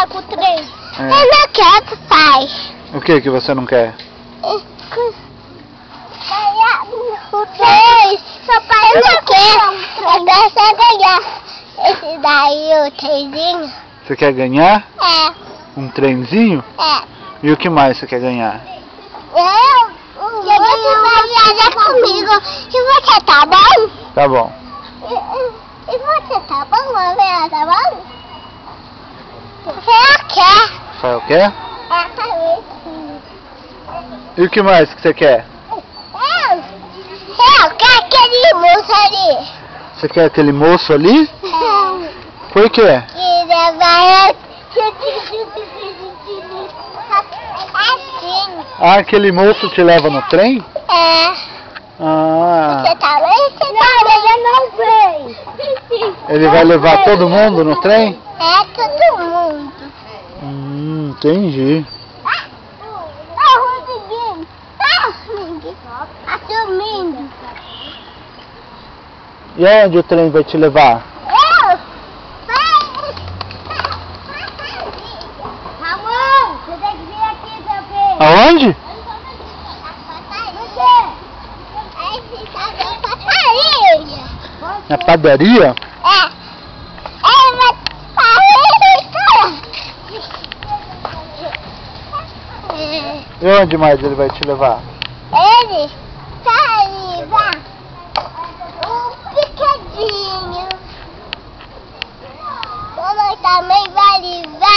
vai pro trem. É. Eu não quero, pai. O que você não quer? O trem. Seu pai não quer. Eu quero ganhar. Esse daí, o trenzinho. Você quer ganhar É. um trenzinho? É. E o que mais você quer ganhar? Você vai viajar comigo. E você tá bom? Tá bom. E você tá bom, Maria? Tá bom? Você quer? Rafael quer? É, E o que mais que você quer? eu quero aquele moço ali. Você quer aquele moço ali? Por quê? Que vai assim. Ah, aquele moço te leva no trem? É. Ah, Você tá bem? Você tá bem? Eu não sei. ele vai levar todo mundo no trem? É, todo mundo. Entendi. Rodriguinho. Rodriguinho. Assumindo. E aonde o trem vai te levar? Ramon, você tem que vir aqui também. Aonde? Aí fica na padaria. Na padaria? É. É uma padaria. E onde mais ele vai te levar? Ele tá ali, vai. Um picadinho. Mamãe também vai levar.